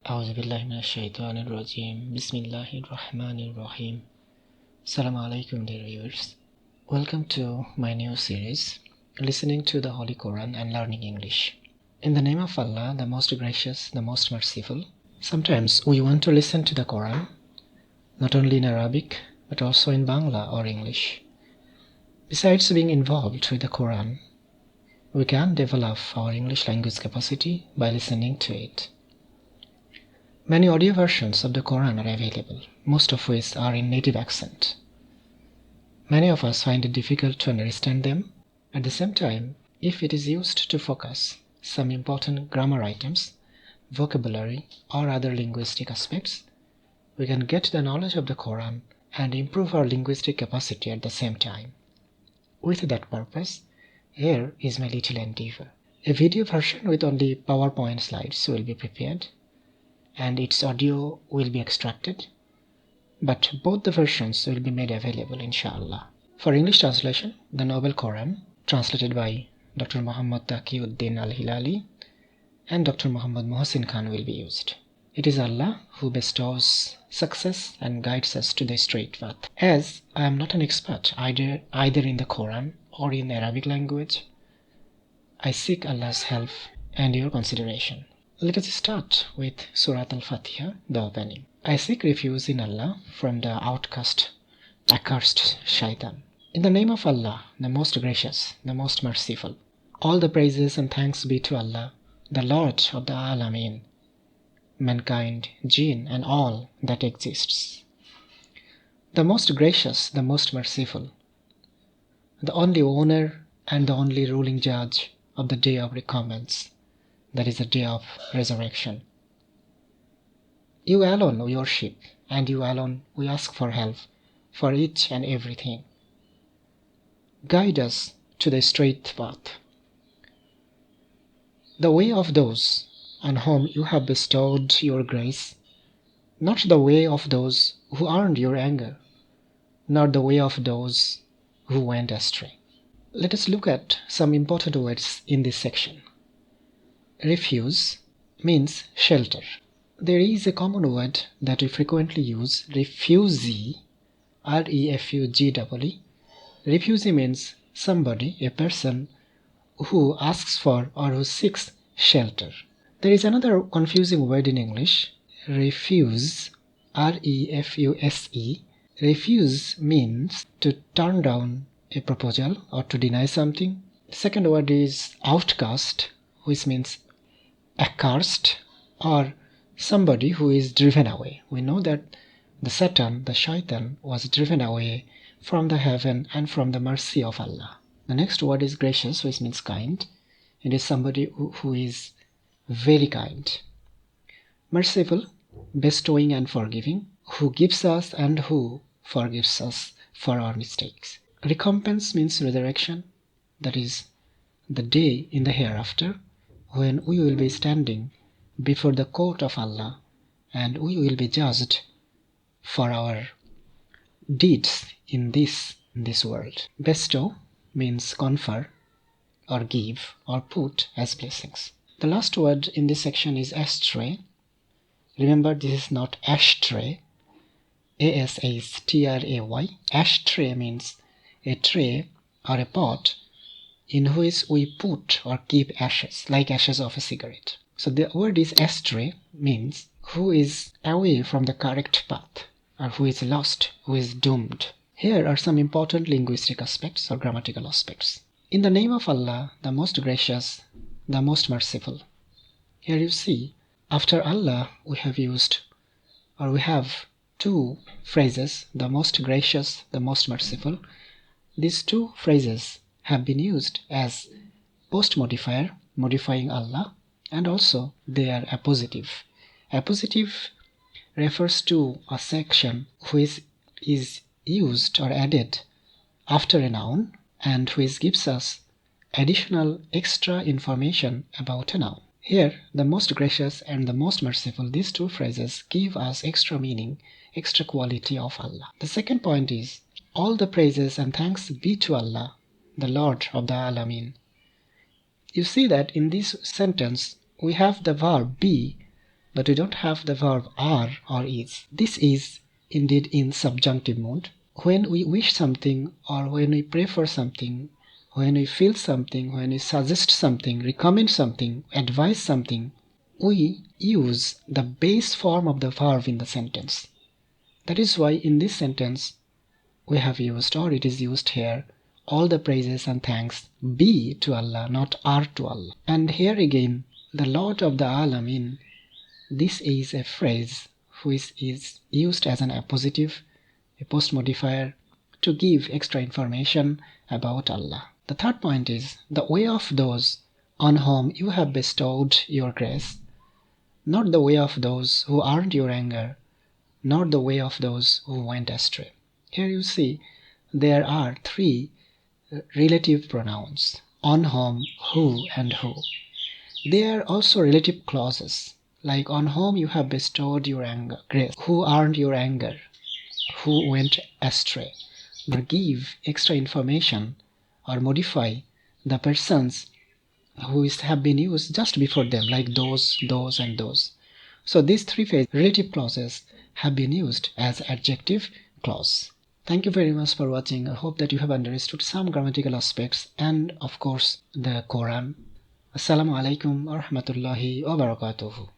Auzubillahiminash-shaytanir-rajim. Bismillahir-Rahmanir-Rahim. Assalamu alaikum, dear viewers. Welcome to my new series, Listening to the Holy Quran and Learning English. In the name of Allah, the most gracious, the most merciful. Sometimes we want to listen to the Quran, not only in Arabic, but also in Bangla or English. Besides being involved with the Quran, we can develop our English language capacity by listening to it. Many audio versions of the Quran are available, most of which are in native accent. Many of us find it difficult to understand them. At the same time, if it is used to focus some important grammar items, vocabulary, or other linguistic aspects, we can get the knowledge of the Quran and improve our linguistic capacity at the same time. With that purpose, here is my little endeavor. A video version with only PowerPoint slides will be prepared, and its audio will be extracted, but both the versions will be made available, inshallah. For English translation, the Noble Quran, translated by Dr. Muhammad Taqiyuddin Al-Hilali and Dr. Muhammad Muhsin Khan, will be used. It is Allah who bestows success and guides us to the straight path. As I am not an expert either in the Quran or in the Arabic language, I seek Allah's help and your consideration. Let us start with Surat Al-Fatiha, the opening. I seek refuge in Allah from the accursed shaitan. In the name of Allah, the most gracious, the most merciful. All the praises and thanks be to Allah, the Lord of the Alameen, mankind, jinn, and all that exists. The most gracious, the most merciful, the only owner and the only ruling judge of the day of recompense, that is the day of resurrection. You alone we worship, and you alone we ask for help for each and everything. Guide us to the straight path, the way of those on whom you have bestowed your grace, not the way of those who earned your anger, nor the way of those who went astray. Let us look at some important words in this section. Refuge means shelter. There is a common word that we frequently use, refugee, R-E-F-U-G-E-E. Refugee means somebody, a person who asks for or who seeks shelter. There is another confusing word in English, refuse, R-E-F-U-S-E. Refuse means to turn down a proposal or to deny something. The second word is outcast, which means accursed or somebody who is driven away. We know that the shaitan, was driven away from the heaven and from the mercy of Allah. The next word is gracious, which means kind. It is somebody who is very kind. Merciful, bestowing and forgiving, who gives us and who forgives us for our mistakes. Recompense means resurrection, that is the day in the hereafter when we will be standing before the court of Allah and we will be judged for our deeds in this world. Bestow means confer or give or put as blessings. The last word in this section is astray. Remember, this is not ashtray, A-S-H-T-R-A-Y. Ashtray means a tray or a pot in which we put or keep ashes, like ashes of a cigarette. So the word is astray, means who is away from the correct path, or who is lost, who is doomed. Here are some important linguistic aspects or grammatical aspects. In the name of Allah, the most gracious, the most merciful. Here you see, after Allah we have two phrases, the most gracious, the most merciful. These two phrases have been used as post modifier, modifying Allah, and also they are appositive. Appositive refers to a section which is used or added after a noun and which gives us additional extra information about a noun. Here, the most gracious and the most merciful, these two phrases give us extra meaning, extra quality of Allah. The second point is, all the praises and thanks be to Allah, the Lord of the Alameen. You see that in this sentence we have the verb be but we don't have the verb are or is. This is indeed in subjunctive mode. When we wish something, or when we pray for something, when we feel something, when we suggest something, recommend something, advise something, we use the base form of the verb in the sentence. That is why in this sentence we have used, or it is used here, all the praises and thanks be to Allah, not are to Allah. And here again, the Lord of the Alamin, this is a phrase which is used as an appositive, a post modifier, to give extra information about Allah. The third point is the way of those on whom you have bestowed your grace, not the way of those who earned your anger, not the way of those who went astray. Here you see there are three relative pronouns: on whom, who, and who. They are also relative clauses, like on whom you have bestowed your anger, grace, who earned your anger, who went astray. They give extra information or modify the persons who have been used just before them, like those, and those. So these three relative clauses have been used as adjective clause. Thank you very much for watching. I hope that you have understood some grammatical aspects and of course the Quran. Assalamu alaikum wa rahmatullahi wa barakatuhu.